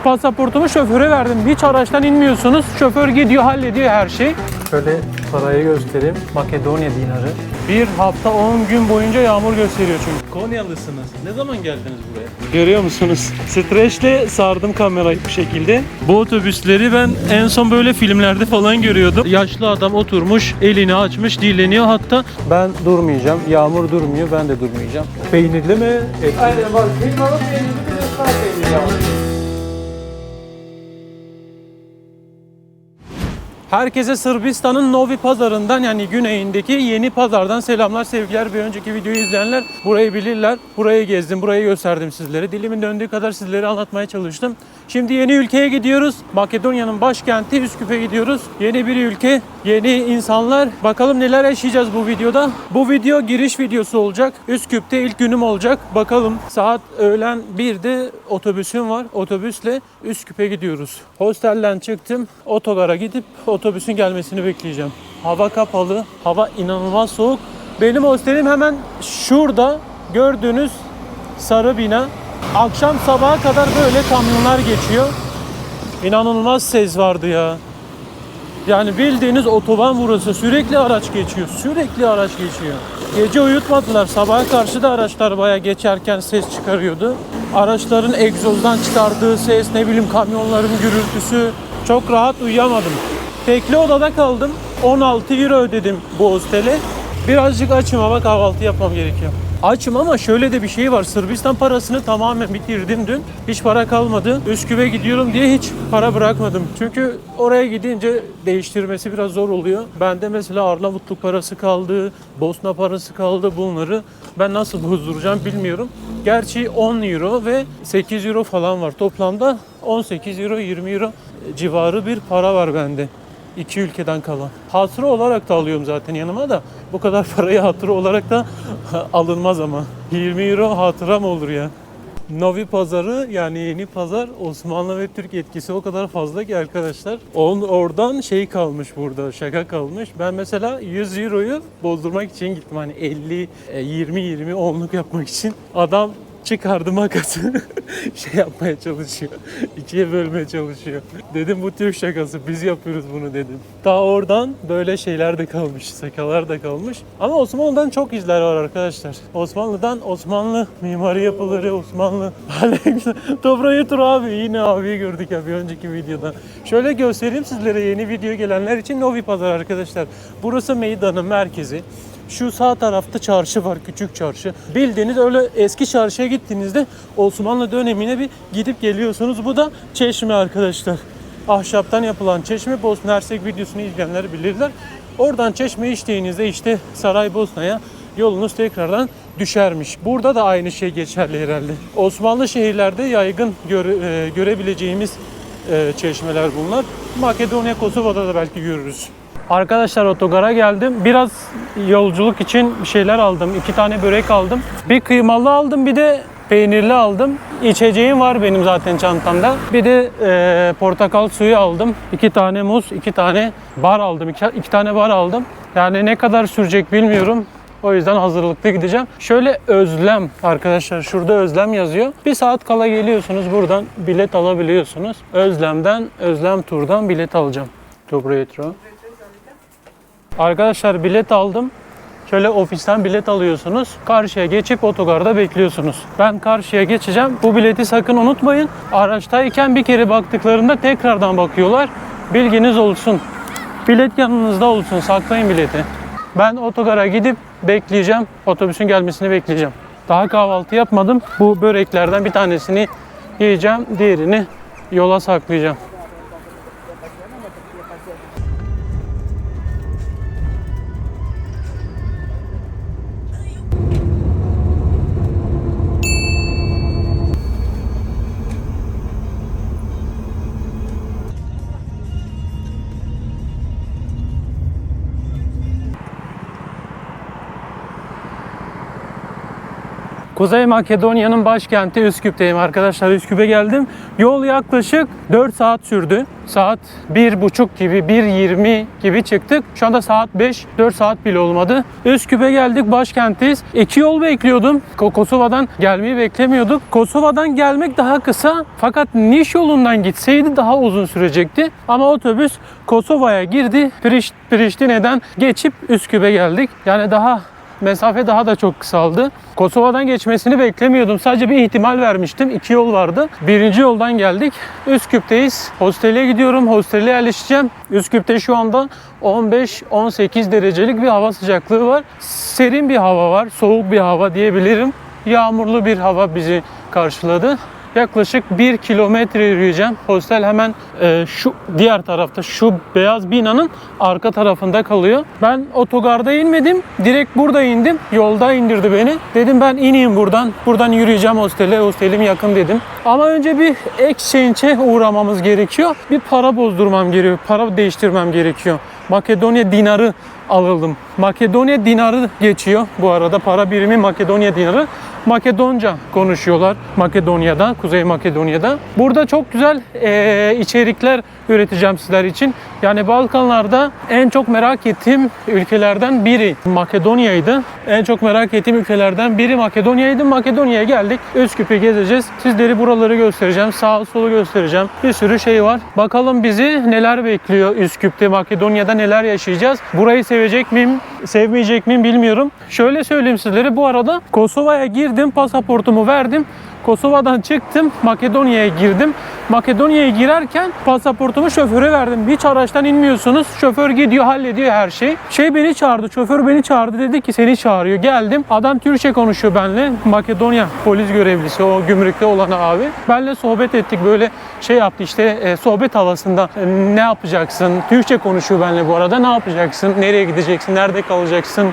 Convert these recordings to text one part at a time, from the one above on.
Pasaportumu şoföre verdim. Hiç araçtan inmiyorsunuz. Şoför gidiyor, hallediyor her şeyi. Şöyle parayı göstereyim. Makedonya dinarı. Bir hafta 10 gün boyunca yağmur gösteriyor çünkü. Konyalısınız. Ne zaman geldiniz buraya? Görüyor musunuz? Streçle sardım kamerayı bu şekilde. Bu otobüsleri ben en son böyle filmlerde falan görüyordum. Yaşlı adam oturmuş, elini açmış, dilleniyor hatta. Ben durmayacağım. Yağmur durmuyor, ben de durmayacağım. Peynirli mi? Etli. Aynen bak. Kıymalı peynirli bir de sağ peynirli yağmur. Herkese Sırbistan'ın Novi Pazarı'ndan, yani güneyindeki Yeni Pazar'dan selamlar, sevgiler. Bir önceki videoyu izleyenler burayı bilirler. Burayı gezdim, burayı gösterdim sizlere. Dilimin döndüğü kadar sizlere anlatmaya çalıştım. Şimdi yeni ülkeye gidiyoruz. Makedonya'nın başkenti Üsküp'e gidiyoruz. Yeni bir ülke, yeni insanlar. Bakalım neler yaşayacağız bu videoda. Bu video giriş videosu olacak. Üsküp'te ilk günüm olacak. Bakalım, saat öğlen 1'de otobüsüm var. Otobüsle Üsküp'e gidiyoruz. Hostelden çıktım. Otogara gidip otobüsün gelmesini bekleyeceğim. Hava kapalı. Hava inanılmaz soğuk. Benim hostelim hemen şurada. Gördüğünüz sarı bina. Akşam sabaha kadar böyle kamyonlar geçiyor. İnanılmaz ses vardı ya. Yani bildiğiniz otoban burası. Sürekli araç geçiyor. Sürekli araç geçiyor. Gece uyutmadılar. Sabaha karşı da araçlar bayağı geçerken ses çıkarıyordu. Araçların egzozdan çıkardığı ses, ne bileyim kamyonların gürültüsü. Çok rahat uyuyamadım. Tekli odada kaldım. 16 euro ödedim bu hostele. Birazcık açım ama kahvaltı yapmam gerekiyor. Açım ama şöyle de bir şey var. Sırbistan parasını tamamen bitirdim dün. Hiç para kalmadı. Üsküp'e gidiyorum diye hiç para bırakmadım. Çünkü oraya gidince değiştirmesi biraz zor oluyor. Bende mesela Arnavutluk parası kaldı, Bosna parası kaldı. Bunları ben nasıl bozduracağım bilmiyorum. Gerçi 10 euro ve 8 euro falan var. Toplamda 18 euro, 20 euro civarı bir para var bende. İki ülkeden kalan. Hatıra olarak da alıyorum zaten yanıma da. Bu kadar parayı hatıra olarak da alınmaz ama. 20 euro hatıra mı olur ya? Novi Pazarı, yani Yeni Pazar, Osmanlı ve Türk etkisi o kadar fazla ki arkadaşlar. Oradan şey kalmış burada, şaka kalmış. Ben mesela 100 euroyu bozdurmak için gittim. Hani 50, 20, 10'luk yapmak için. Adam çıkardı makası. Şey yapmaya çalışıyor. İkiye bölmeye çalışıyor. Dedim bu Türk şakası. Biz yapıyoruz bunu dedim. Daha oradan böyle şeyler de kalmış. Sakalar da kalmış. Ama Osmanlı'dan çok izler var arkadaşlar. Osmanlı'dan Osmanlı mimari yapıları, Osmanlı. Toprağı tur abi. Yine abiyi gördük ya bir önceki videoda. Şöyle göstereyim sizlere, yeni video gelenler için Novi Pazar arkadaşlar. Burası meydanın merkezi. Şu sağ tarafta çarşı var, küçük çarşı. Bildiğiniz öyle eski çarşıya gittiğinizde Osmanlı dönemine bir gidip geliyorsunuz. Bu da çeşme arkadaşlar. Ahşaptan yapılan çeşme. Bosna Hersek videosunu izleyenler bilirler. Oradan çeşme içtiğinizde işte Saraybosna'ya yolunuz tekrardan düşermiş. Burada da aynı şey geçerli herhalde. Osmanlı şehirlerde yaygın görebileceğimiz çeşmeler bunlar. Makedonya, Kosova'da da belki görürüz. Arkadaşlar otogara geldim. Biraz yolculuk için bir şeyler aldım. 2 tane börek aldım. Bir kıymalı aldım, bir de peynirli aldım. İçeceğim var benim zaten çantamda. Bir de portakal suyu aldım. 2 tane muz, 2 tane bar aldım. 2 tane bar aldım. Yani ne kadar sürecek bilmiyorum. O yüzden hazırlıklı gideceğim. Şöyle Özlem arkadaşlar, şurada Özlem yazıyor. 1 saat kala geliyorsunuz, buradan bilet alabiliyorsunuz. Özlem Tur'dan bilet alacağım. Dobro jutro. Arkadaşlar bilet aldım. Şöyle ofisten bilet alıyorsunuz. Karşıya geçip otogarda bekliyorsunuz. Ben karşıya geçeceğim. Bu bileti sakın unutmayın. Araçtayken bir kere baktıklarında tekrardan bakıyorlar. Bilginiz olsun. Bilet yanınızda olsun. Saklayın bileti. Ben otogara gidip bekleyeceğim. Otobüsün gelmesini bekleyeceğim. Daha kahvaltı yapmadım. Bu böreklerden bir tanesini yiyeceğim. Diğerini yola saklayacağım. Kuzey Makedonya'nın başkenti Üsküp'teyim arkadaşlar. Üsküp'e geldim. Yol yaklaşık 4 saat sürdü. Saat 1.30 gibi, 1.20 gibi çıktık. Şu anda saat 5, 4 saat bile olmadı. Üsküp'e geldik, başkentteyiz. 2 yol bekliyordum. Kosova'dan gelmeyi beklemiyorduk. Kosova'dan gelmek daha kısa. Fakat Niş yolundan gitseydi daha uzun sürecekti. Ama otobüs Kosova'ya girdi. Priştine'den geçip Üsküp'e geldik. Yani mesafe daha da çok kısaldı. Kosova'dan geçmesini beklemiyordum. Sadece bir ihtimal vermiştim. 2 yol vardı. Birinci yoldan geldik. Üsküp'teyiz. Hostele gidiyorum. Hostele yerleşeceğim. Üsküp'te şu anda 15-18 derecelik bir hava sıcaklığı var. Serin bir hava var. Soğuk bir hava diyebilirim. Yağmurlu bir hava bizi karşıladı. Yaklaşık 1 kilometre yürüyeceğim. Hostel hemen şu diğer tarafta, şu beyaz binanın arka tarafında kalıyor. Ben otogarda inmedim. Direkt burada indim. Yolda indirdi beni. Dedim ben ineyim buradan. Buradan yürüyeceğim hostele. Hostelim yakın dedim. Ama önce bir exchange'e uğramamız gerekiyor. Bir para bozdurmam gerekiyor. Para değiştirmem gerekiyor. Makedonya dinarı alalım. Makedonya dinarı geçiyor. Bu arada para birimi Makedonya dinarı. Makedonca konuşuyorlar Makedonya'da, Kuzey Makedonya'da. Burada çok güzel içerikler üreteceğim sizler için. Yani Balkanlarda en çok merak ettiğim ülkelerden biri Makedonya'ydı. En çok merak ettiğim ülkelerden biri Makedonya'ydı. Makedonya'ya geldik. Üsküp'ü gezeceğiz. Sizleri buraları göstereceğim. Sağa solu göstereceğim. Bir sürü şey var. Bakalım bizi neler bekliyor Üsküp'te, Makedonya'da neler yaşayacağız. Burayı sevecek miyim, sevmeyecek miyim bilmiyorum. Şöyle söyleyeyim sizlere. Bu arada Kosova'ya girdim. Pasaportumu verdim. Kosova'dan çıktım, Makedonya'ya girdim. Makedonya'ya girerken pasaportumu şoföre verdim. Hiç araçtan inmiyorsunuz. Şoför gidiyor, hallediyor her şeyi. Beni çağırdı, şoför beni çağırdı. Dedi ki seni çağırıyor. Geldim. Adam Türkçe konuşuyor benimle. Makedonya polis görevlisi, o gümrükte olan abi. Benimle sohbet ettik. Böyle yaptı işte sohbet havasında. Ne yapacaksın? Türkçe konuşuyor benimle bu arada. Ne yapacaksın? Nereye gideceksin? Nerede kalacaksın?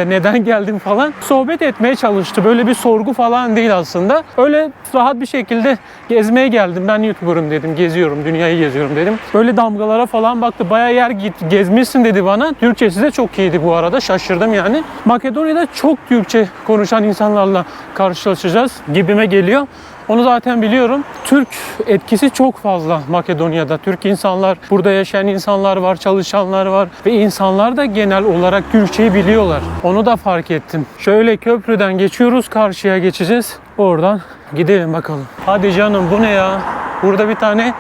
Neden geldin falan. Sohbet etmeye çalıştı. Böyle bir sorgu falan değil aslında. Öyle rahat bir şekilde gezmeye geldim. Ben YouTuber'ım dedim. Geziyorum, dünyayı geziyorum dedim. Böyle damgalara falan baktı. Bayağı yer gezmişsin dedi bana. Türkçesi de çok iyiydi bu arada. Şaşırdım yani. Makedonya'da çok Türkçe konuşan insanlarla karşılaşacağız gibime geliyor. Onu zaten biliyorum. Türk etkisi çok fazla Makedonya'da. Türk insanlar, burada yaşayan insanlar var, çalışanlar var ve insanlar da genel olarak Türkçeyi biliyorlar. Onu da fark ettim. Şöyle köprüden geçiyoruz, karşıya geçeceğiz. Oradan gidelim bakalım. Hadi canım, bu ne ya? Burada bir tane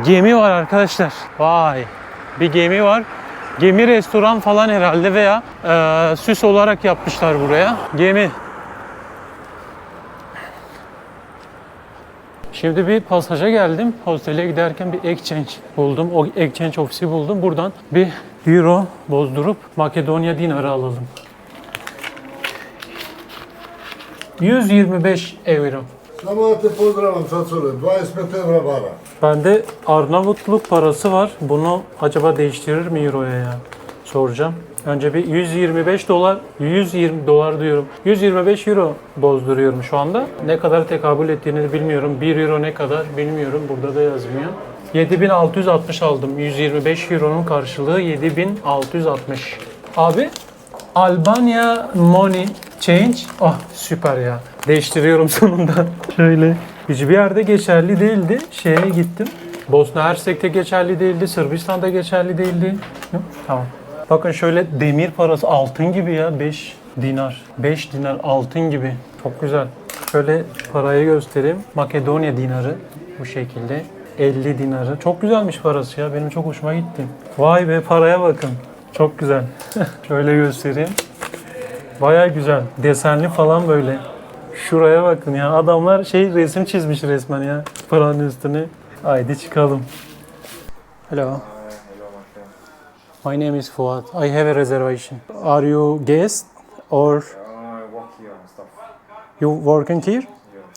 gemi var arkadaşlar. Vay! Bir gemi var. Gemi restoran falan herhalde veya süs olarak yapmışlar buraya. Gemi. Şimdi bir pasaja geldim. Hostele giderken bir exchange buldum. O exchange ofisi buldum. Buradan bir euro bozdurup Makedonya dinarı alalım. 125 euro. Samo te pozdravam, cacule, 25 evra bara. Bende Arnavutluk parası var. Bunu acaba değiştirir mi euroya ya? Soracağım. Önce bir 125 dolar, 120 dolar diyorum. 125 euro bozduruyorum şu anda. Ne kadar tekabül ettiğini bilmiyorum. 1 euro ne kadar bilmiyorum. Burada da yazmıyor. 7660 aldım. 125 euronun karşılığı 7660. Abi Albania money change. Ah süper ya. Değiştiriyorum sonunda. Şöyle. Hiçbir yerde geçerli değildi. Şeye gittim. Bosna Hersek'te geçerli değildi. Sırbistan'da geçerli değildi. Tamam. Bakın şöyle demir parası altın gibi ya. 5 dinar. 5 dinar altın gibi. Çok güzel. Şöyle parayı göstereyim. Makedonya dinarı bu şekilde. 50 dinarı. Çok güzelmiş parası ya. Benim çok hoşuma gitti. Vay be, paraya bakın. Çok güzel. Şöyle göstereyim. Baya güzel. Desenli falan böyle. Şuraya bakın ya. Adamlar resim çizmiş resmen ya. Paranın üstüne. Haydi çıkalım. Hello. My name is Fuat. I have a reservation. Are you guest or I work here and stuff. you working here?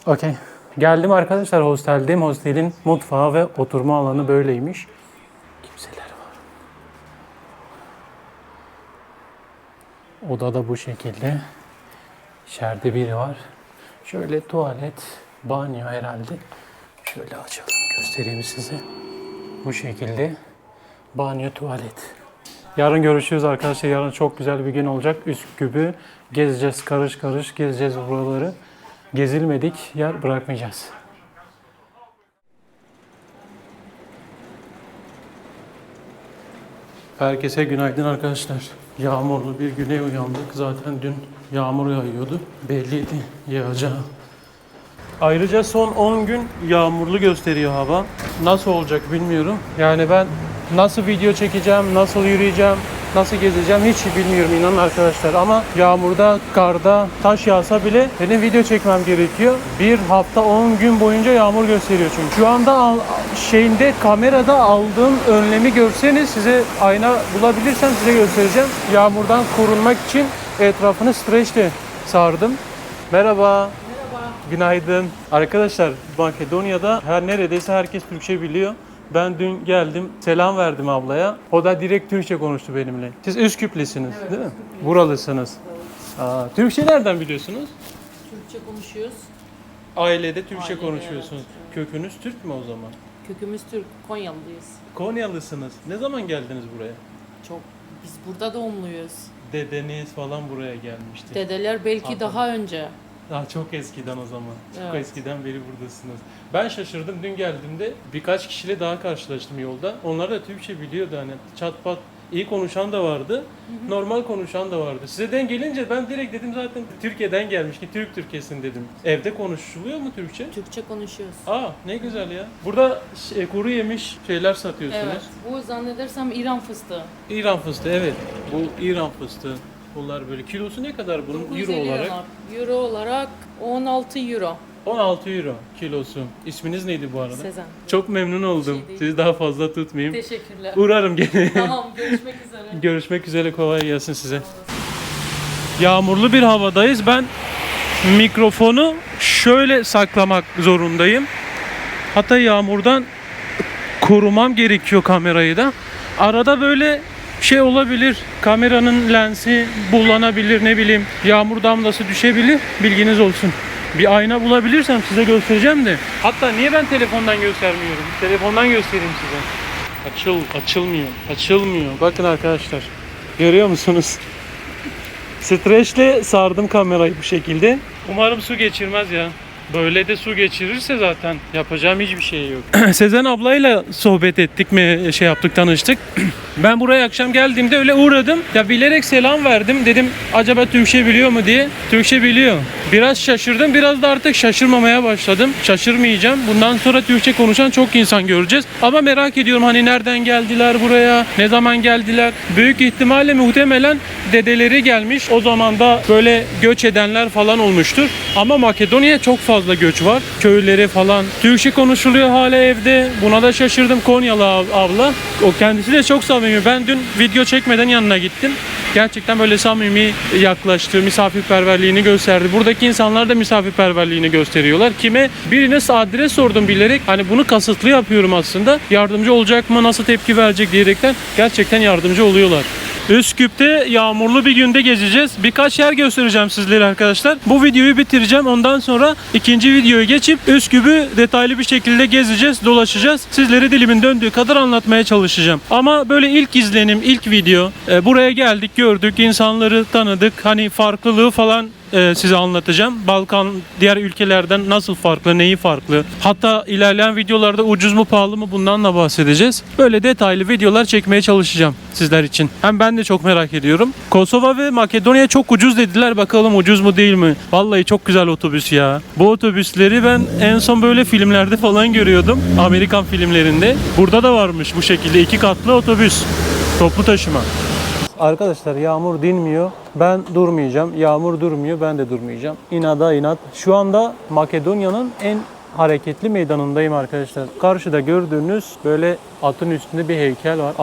Okay. Geldim arkadaşlar, hosteldeyim. Hostelin mutfağı ve oturma alanı böyleymiş. Kimseler var. Odada bu şekilde. İçeride biri var. Şöyle tuvalet, banyo herhalde. Şöyle açalım, göstereyim size. Bu şekilde banyo, tuvalet. Yarın görüşürüz arkadaşlar. Yarın çok güzel bir gün olacak. Üsküp'ü gezeceğiz. Karış karış gezeceğiz buraları. gezilmedik yer bırakmayacağız. Herkese günaydın arkadaşlar. Yağmurlu bir güne uyandık. Zaten dün yağmur yağıyordu. Belliydi yağacağı. Ayrıca son 10 gün yağmurlu gösteriyor hava. Nasıl olacak bilmiyorum. Yani ben nasıl video çekeceğim, nasıl yürüyeceğim, nasıl gezeceğim hiç bilmiyorum inanın arkadaşlar. Ama yağmurda, karda, taş yağsa bile benim video çekmem gerekiyor. Bir hafta 10 gün boyunca yağmur gösteriyor çünkü. Şu anda kamerada aldığım önlemi görseniz, size ayna bulabilirsem size göstereceğim. Yağmurdan korunmak için etrafını streçle sardım. Merhaba. Günaydın. Arkadaşlar Makedonya'da neredeyse herkes Türkçe biliyor. Ben dün geldim, selam verdim ablaya. O da direkt Türkçe konuştu benimle. Siz Üsküplüsünüz, evet, değil mi? Buralısınız. Türkçe nereden biliyorsunuz? Türkçe konuşuyoruz. Ailede Türkçe Ailede, konuşuyorsunuz. evet. Kökünüz Türk mü o zaman? Kökümüz Türk, Konyalıyız. Konyalısınız. Ne zaman geldiniz buraya? Çok. Biz burada doğumluyuz. Dedeniz falan buraya gelmişti. Dedeler belki Anladım. daha önce. Çok eskiden o zaman. Çok Evet. eskiden beri buradasınız. Ben şaşırdım. Dün geldiğimde birkaç kişiyle daha karşılaştım yolda. Onlar da Türkçe biliyordu hani. Çat pat iyi konuşan da vardı. Normal konuşan da vardı. Size denk gelince ben direkt dedim zaten Türkiye'den gelmiş ki Türk kesin dedim. Evde konuşuluyor mu Türkçe? Türkçe konuşuyoruz. Ne güzel ya. Burada kuru yemiş şeyler satıyorsunuz. Evet. Bu zannedersem İran fıstığı. İran fıstığı, evet. Bu İran fıstığı. Bunlar böyle. Kilosu ne kadar bunun? Euro 950 olarak? dinar. Euro olarak 16 euro. 16 euro kilosu. İsminiz neydi bu arada? Sezen. Çok memnun oldum. Şey değil. Sizi daha fazla tutmayayım. Teşekkürler. Uğrarım gene. Tamam, görüşmek üzere. Görüşmek üzere. Kolay gelsin size. Yağmurlu bir havadayız. Ben mikrofonu şöyle saklamak zorundayım. Hatta yağmurdan korumam gerekiyor kamerayı da. Arada böyle şey olabilir. Kameranın lensi bulanabilir, ne bileyim. Yağmur damlası düşebilir. Bilginiz olsun. Bir ayna bulabilirsem size göstereceğim de. Hatta niye ben telefondan göstermiyorum? Telefondan göstereyim size. Açılmıyor. Bakın arkadaşlar. Görüyor musunuz? Streçle sardım kamerayı bu şekilde. Umarım su geçirmez ya. Böyle de su geçirirse zaten yapacağım hiçbir şey yok. Sezen ablayla sohbet ettik mi, tanıştık. Ben buraya akşam geldiğimde öyle uğradım. Ya bilerek selam verdim. Dedim acaba Türkçe biliyor mu diye. Türkçe biliyor. Biraz şaşırdım. Biraz da artık şaşırmamaya başladım. Şaşırmayacağım. Bundan sonra Türkçe konuşan çok insan göreceğiz. Ama merak ediyorum hani nereden geldiler buraya? Ne zaman geldiler? Büyük ihtimalle muhtemelen dedeleri gelmiş. O zaman da böyle göç edenler falan olmuştur. Ama Makedonya'ya çok fazla göç var. Köyleri falan. Türkçe konuşuluyor hala evde. Buna da şaşırdım. Konyalı abla. O kendisi de çok samimi. Ben dün video çekmeden yanına gittim. Gerçekten böyle samimi yaklaştı. Misafirperverliğini gösterdi. Buradaki insanlar da misafirperverliğini gösteriyorlar. Birine adres sordum bilerek. Hani bunu kasıtlı yapıyorum aslında. Yardımcı olacak mı? Nasıl tepki verecek diyerekten gerçekten yardımcı oluyorlar. Üsküp'te yağmurlu bir günde gezeceğiz. Birkaç yer göstereceğim sizlere arkadaşlar. Bu videoyu bitireceğim. Ondan sonra ikinci videoya geçip Üsküp'ü detaylı bir şekilde gezeceğiz, dolaşacağız. Sizlere dilimin döndüğü kadar anlatmaya çalışacağım. Ama böyle ilk izlenim, ilk video. Buraya geldik, gördük, insanları tanıdık. Hani farklılığı falan size anlatacağım. Balkan diğer ülkelerden nasıl farklı, neyi farklı. Hatta ilerleyen videolarda ucuz mu pahalı mı bundan da bahsedeceğiz. Böyle detaylı videolar çekmeye çalışacağım sizler için. Hem ben de çok merak ediyorum. Kosova ve Makedonya çok ucuz dediler. Bakalım ucuz mu değil mi? Vallahi çok güzel otobüs ya. Bu otobüsleri ben en son böyle filmlerde falan görüyordum. Amerikan filmlerinde. Burada da varmış bu şekilde 2 katlı otobüs. Toplu taşıma. Arkadaşlar yağmur dinmiyor. Ben durmayacağım. Yağmur durmuyor. Ben de durmayacağım. İnada inat. Şu anda Makedonya'nın en hareketli meydanındayım arkadaşlar. Karşıda gördüğünüz böyle atın üstünde bir heykel var.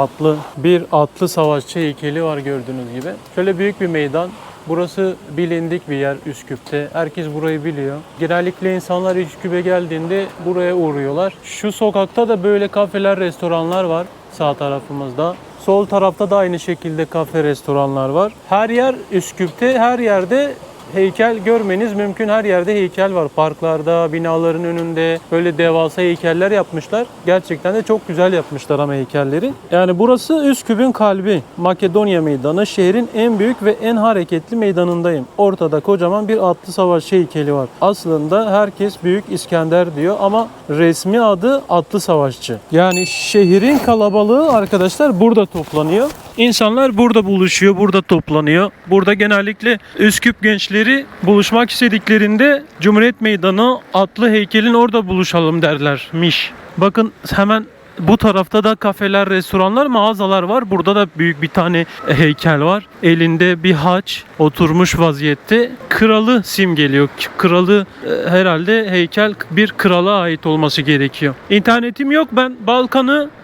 Bir atlı savaşçı heykeli var gördüğünüz gibi. Şöyle büyük bir meydan. Burası bilindik bir yer Üsküp'te. Herkes burayı biliyor. Genellikle insanlar Üsküp'e geldiğinde buraya uğruyorlar. Şu sokakta da böyle kafeler, restoranlar var sağ tarafımızda. Sol tarafta da aynı şekilde kafe, restoranlar var. Her yer Üsküp'te, her yerde heykel görmeniz mümkün. Her yerde heykel var. Parklarda, binaların önünde böyle devasa heykeller yapmışlar. Gerçekten de çok güzel yapmışlar ama heykelleri. Yani burası Üsküp'ün kalbi. Makedonya Meydanı. Şehrin en büyük ve en hareketli meydanındayım. Ortada kocaman bir atlı savaşçı heykeli var. Aslında herkes Büyük İskender diyor ama resmi adı atlı savaşçı. Yani şehrin kalabalığı arkadaşlar burada toplanıyor. İnsanlar burada buluşuyor, burada toplanıyor. Burada genellikle Üsküp gençleri buluşmak istediklerinde Cumhuriyet Meydanı atlı heykelin orada buluşalım derlermiş. Bakın hemen bu tarafta da kafeler, restoranlar, mağazalar var. Burada da büyük bir tane heykel var. Elinde bir haç oturmuş vaziyette. Kralı simgeliyor. Kralı herhalde heykel bir krala ait olması gerekiyor. İnternetim yok. Ben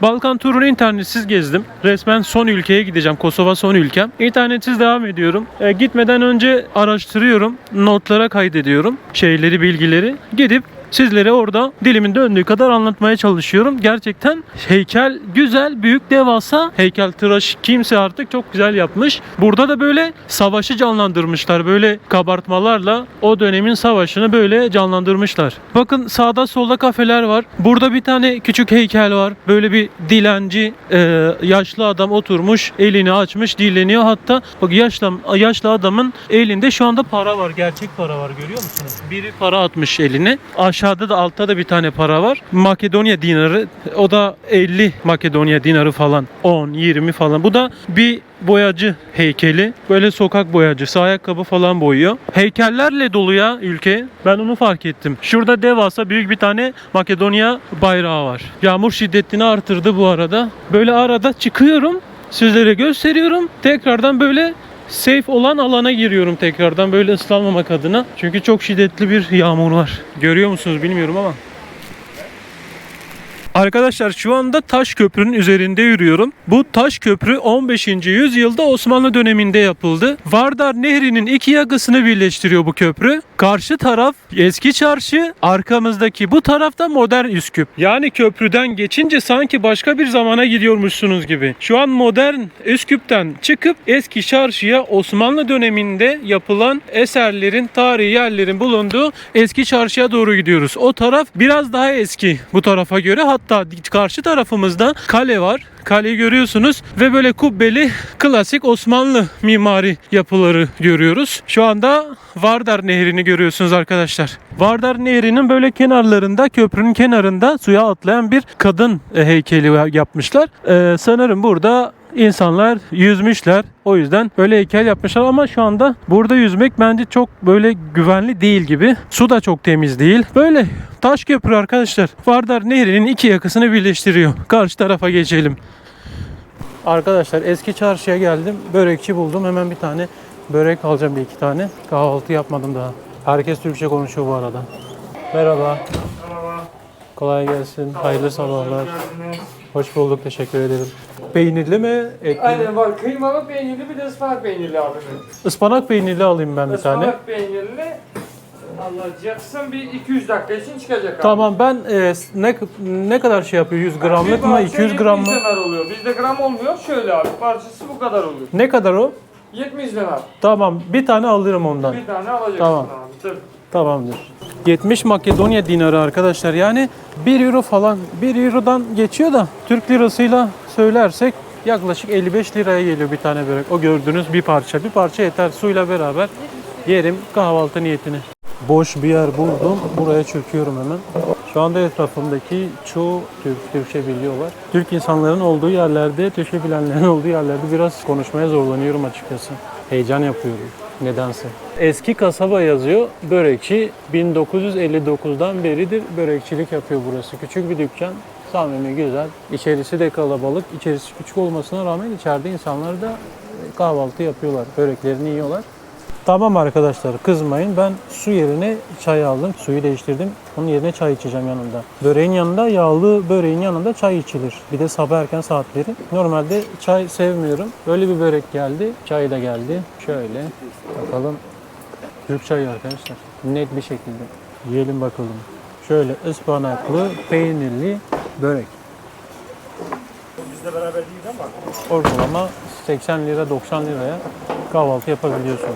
Balkan turunu internetsiz gezdim. Resmen son ülkeye gideceğim. Kosova son ülkem. İnternetsiz devam ediyorum. Gitmeden önce araştırıyorum. Notlara kaydediyorum. Bilgileri. Gidip sizlere orada dilimin döndüğü kadar anlatmaya çalışıyorum. Gerçekten heykel güzel, büyük, devasa. Heykeltıraş kimse artık çok güzel yapmış. Burada da böyle savaşı canlandırmışlar. Böyle kabartmalarla o dönemin savaşını böyle canlandırmışlar. Bakın sağda solda kafeler var. Burada bir tane küçük heykel var. Böyle bir dilenci, yaşlı adam oturmuş, elini açmış, dileniyor. Hatta bak yaşlı adamın elinde şu anda para var. Gerçek para var, görüyor musunuz? Biri para atmış eline. Aşağıda da altta da bir tane para var. Makedonya dinarı. O da 50 Makedonya dinarı falan. 10, 20 falan. Bu da bir boyacı heykeli. Böyle sokak boyacısı. Ayakkabı falan boyuyor. Heykellerle dolu ya ülke. Ben onu fark ettim. Şurada devasa büyük bir tane Makedonya bayrağı var. Yağmur şiddetini artırdı bu arada. Böyle arada çıkıyorum. Sizlere gösteriyorum. Tekrardan böyle safe olan alana giriyorum tekrardan böyle ıslanmamak adına. Çünkü çok şiddetli bir yağmur var. Görüyor musunuz bilmiyorum ama. Arkadaşlar şu anda taş köprünün üzerinde yürüyorum. Bu taş köprü 15. yüzyılda Osmanlı döneminde yapıldı. Vardar Nehri'nin iki yakasını birleştiriyor bu köprü. Karşı taraf eski çarşı, arkamızdaki bu tarafta modern Üsküp. Yani köprüden geçince sanki başka bir zamana gidiyormuşsunuz gibi. Şu an modern Üsküp'ten çıkıp eski çarşıya Osmanlı döneminde yapılan eserlerin, tarihi yerlerin bulunduğu eski çarşıya doğru gidiyoruz. O taraf biraz daha eski bu tarafa göre. Hatta karşı tarafımızda kale var. Kaleyi görüyorsunuz ve böyle kubbeli klasik Osmanlı mimari yapıları görüyoruz. Şu anda Vardar Nehri'ni görüyorsunuz arkadaşlar. Vardar Nehri'nin böyle kenarlarında, köprünün kenarında suya atlayan bir kadın heykeli yapmışlar. Sanırım burada insanlar yüzmüşler. O yüzden böyle heykel yapmışlar ama şu anda burada yüzmek bence çok böyle güvenli değil gibi. Su da çok temiz değil. Böyle taş köprü arkadaşlar. Vardar Nehri'nin iki yakasını birleştiriyor. Karşı tarafa geçelim. Arkadaşlar eski çarşıya geldim. Börekçi buldum. Hemen bir tane börek alacağım, bir iki tane. Kahvaltı yapmadım daha. Herkes Türkçe konuşuyor bu arada. Merhaba. Merhaba. Kolay gelsin. Hayırlı sabahlar. Geldiniz. Hoş bulduk. Teşekkür ederim. Peynirli mi? Etli mi? Aynen var. Kıymalı peynirli bir de ıspanak peynirli abi. Ispanak peynirli alayım ben bir tane. Ispanak peynirli alacaksın, bir 200 dakika için çıkacak abi. Tamam, ben ne kadar şey yapıyor? 100 gramlık mı? 200 gram mı? 70 denar oluyor. Bizde gram olmuyor. Şöyle abi, parçası bu kadar oluyor. Ne kadar o? 70 denar. Tamam, bir tane alırım ondan. Bir tane alacaksın Tamam. abi. Tabii. Tamamdır. 70 Makedonya dinarı arkadaşlar. Yani 1 euro falan. 1 eurodan geçiyor da Türk lirasıyla söylersek yaklaşık 55 liraya geliyor bir tane börek. O gördüğünüz bir parça. Bir parça yeter, suyla beraber yerim kahvaltı niyetine. Boş bir yer buldum. Buraya çöküyorum hemen. Şu anda etrafımdaki çoğu Türkçe biliyorlar. Türk insanların olduğu yerlerde, Türkçe bilenlerin olduğu yerlerde biraz konuşmaya zorlanıyorum açıkçası. Heyecan yapıyorum nedense. Eski kasaba yazıyor. Börekçi 1959'dan beridir börekçilik yapıyor burası. Küçük bir dükkan. Samimi, güzel. İçerisi de kalabalık. İçerisi küçük olmasına rağmen içeride insanlar da kahvaltı yapıyorlar. Böreklerini yiyorlar. Tamam arkadaşlar, kızmayın. Ben su yerine çay aldım. Suyu değiştirdim. Onun yerine çay içeceğim yanında. Böreğin yanında, yağlı böreğin yanında çay içilir. Bir de sabah erken saatleri. Normalde çay sevmiyorum. Böyle bir börek geldi. Çay da geldi. Şöyle bakalım. Türk çayı arkadaşlar. Net bir şekilde. Yiyelim bakalım. Şöyle ıspanaklı, peynirli börek. Bizle beraber değil ama. Ortalama 80 lira 90 liraya kahvaltı yapabiliyorsunuz.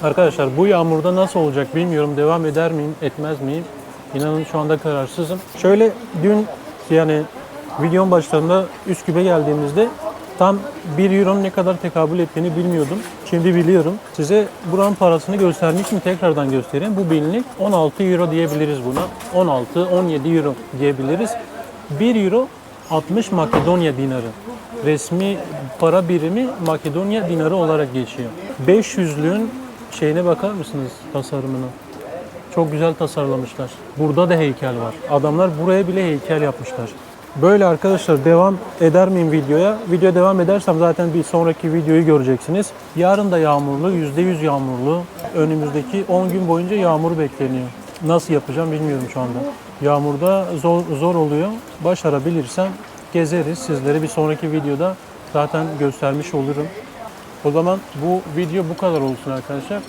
Arkadaşlar bu yağmurda nasıl olacak bilmiyorum. Devam eder miyim, etmez miyim? İnanın şu anda kararsızım. Şöyle dün yani videonun başlarında Üsküp'e geldiğimizde tam 1 euronun ne kadar tekabül ettiğini bilmiyordum. Şimdi biliyorum. Size buranın parasını göstermişim. Tekrardan göstereyim. Bu binlik 16 euro diyebiliriz buna. 16-17 euro diyebiliriz. 1 euro 60 Makedonya dinarı. Resmi para birimi Makedonya dinarı olarak geçiyor. 500'lüğün şeyine bakar mısınız, tasarımına? Çok güzel tasarlamışlar. Burada da heykel var. Adamlar buraya bile heykel yapmışlar. Böyle arkadaşlar, devam eder miyim videoya? Videoya devam edersem zaten bir sonraki videoyu göreceksiniz. Yarın da yağmurlu, %100 yağmurlu. Önümüzdeki 10 gün boyunca yağmur bekleniyor. Nasıl yapacağım bilmiyorum şu anda. Yağmurda zor oluyor. Başarabilirsem gezeriz. Sizlere bir sonraki videoda zaten göstermiş olurum. O zaman bu video bu kadar olsun arkadaşlar.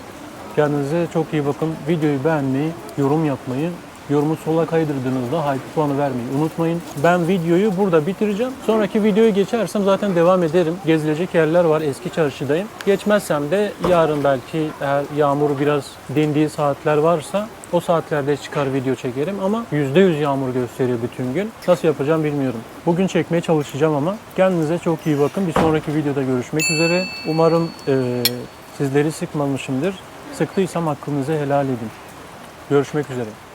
Kendinize çok iyi bakın. Videoyu beğenmeyi, yorum yapmayı, yorumu sola kaydırdığınızda hype puanı vermeyi unutmayın. Ben videoyu burada bitireceğim. Sonraki videoya geçersem zaten devam ederim. Gezilecek yerler var. Eski çarşıdayım. Geçmezsem de yarın belki eğer yağmur biraz dindiği saatler varsa o saatlerde çıkar video çekerim ama %100 yağmur gösteriyor bütün gün. Nasıl yapacağım bilmiyorum. Bugün çekmeye çalışacağım ama kendinize çok iyi bakın. Bir sonraki videoda görüşmek üzere. Umarım sizleri sıkmamışımdır. Sıktıysam hakkınızı helal edin. Görüşmek üzere.